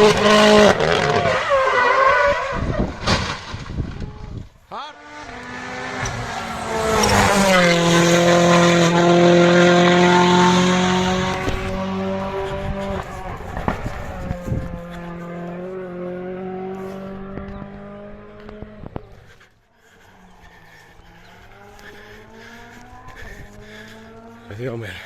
Andiamo bene.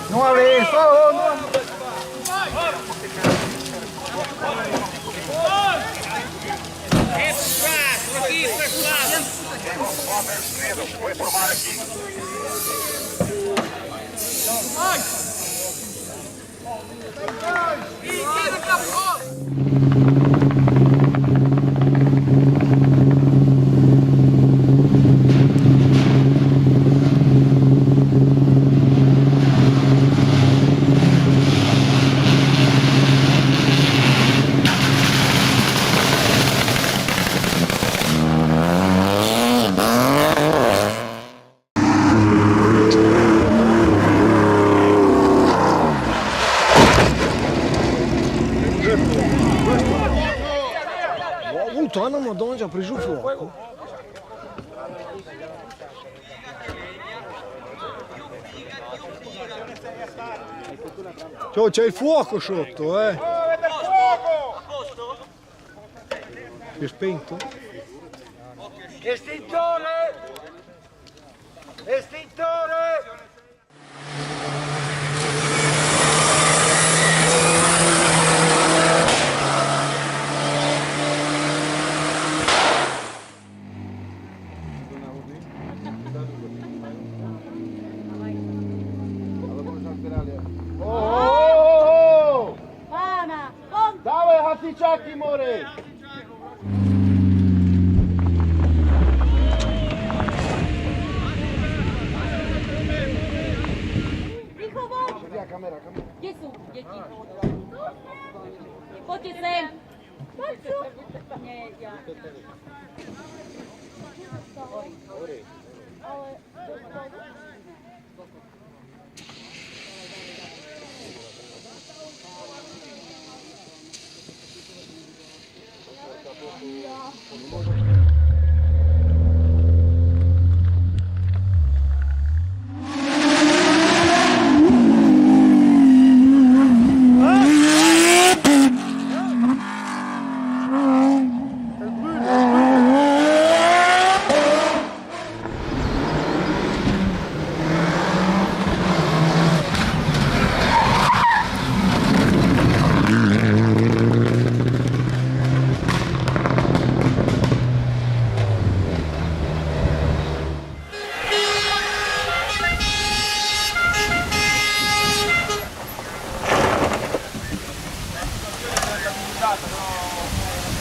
Não abre, só não. Foi formar aqui. Ana Madonna già preso fuoco. Ciao, c'è il fuoco sotto, eh! Si è spento? Estintore! Estintore! Hatičaki more! Kamera. Gdje su djeci? Ko će se? Ne, ja.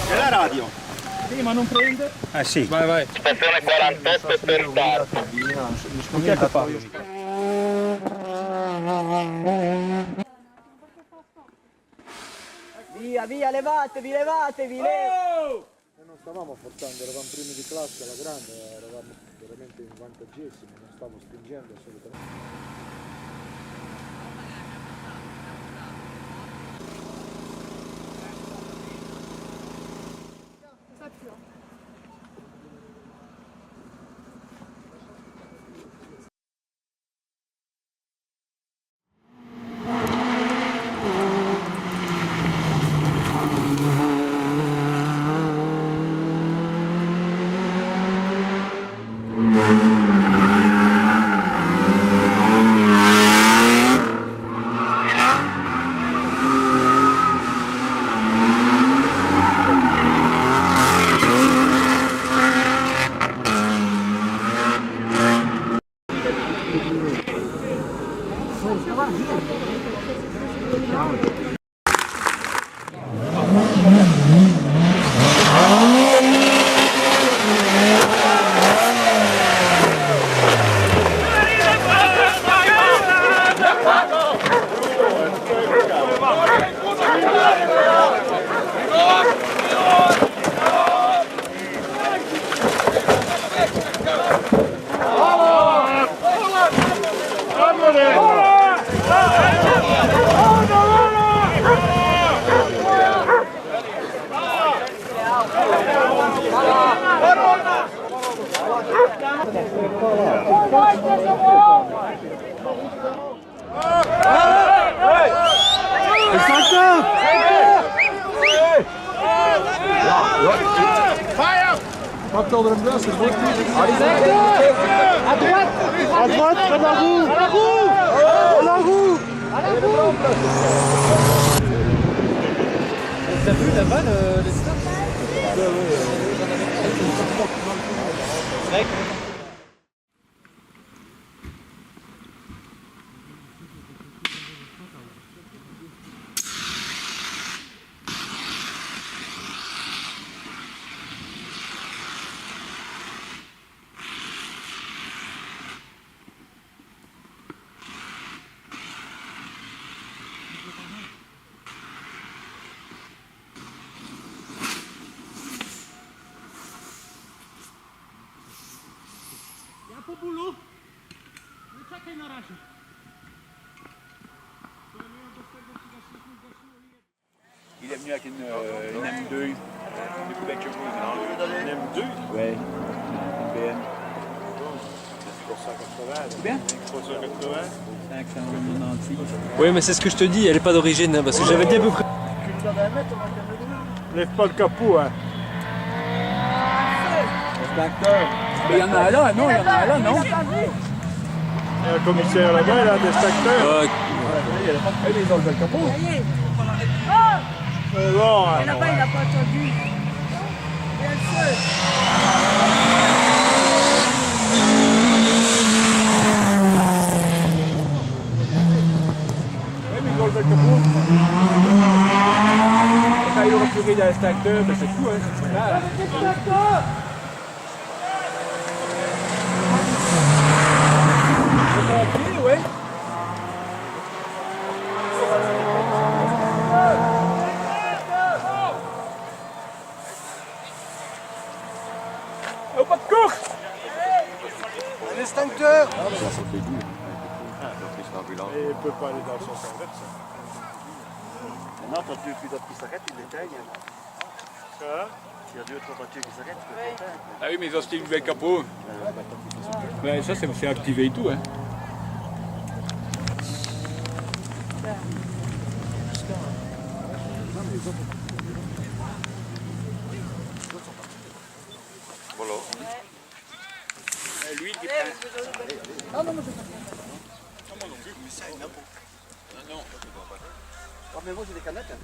C'è la radio? Sì, ma non prende? Sì. Vai. Stazione 48 per tardi. Non chi è che parla? Via, levatevi! Non stavamo forzando, eravamo primi di classe alla grande, eravamo veramente in vantaggissimi, non stavo stringendo assolutamente. Pas tordre le blanc, c'est bon. À droite, près de la roue. À la roue. À la roue. À la roue. T'as vu là-bas les stars? Po bólu. Nie czekaj na razie. Il est venu avec une M2, du coup avec chevaux. Une M2? Ouais. BM. Bien? 590. Oui, mais c'est ce que je te dis, elle est pas d'origine, hein, parce que j'avais dit à peu près. Lève pas le capot, hein. Mais il y en a un là, non? Il y en a un là, non? Il y a un commissaire là-bas, il a des inspecteurs. Ils ont le capot. Bon, hein. Là-bas, il n'a pas entendu. Bien sûr. Oui, mais ils ont le capot. Quand ils ont retiré l'inspecteur, ben c'est tout, hein. C'est là. Ouais. Oh, pas de course! Un extincteur. Et il peut pas aller dans son sens. Non, t'as deux pilotes qui s'arrêtent, ils l'éteignent. Ça? Il y a deux, trois voitures qui s'arrêtent, tu peux l'éteindre. Ah oui, mais ils ont acheté une nouvelle capot. Ouais, ça c'est activé et tout, hein. Voilà. Lui qui prend. Non, mais ça, il n'a pas. Non. Ah, mais moi j'ai des canettes. Hein.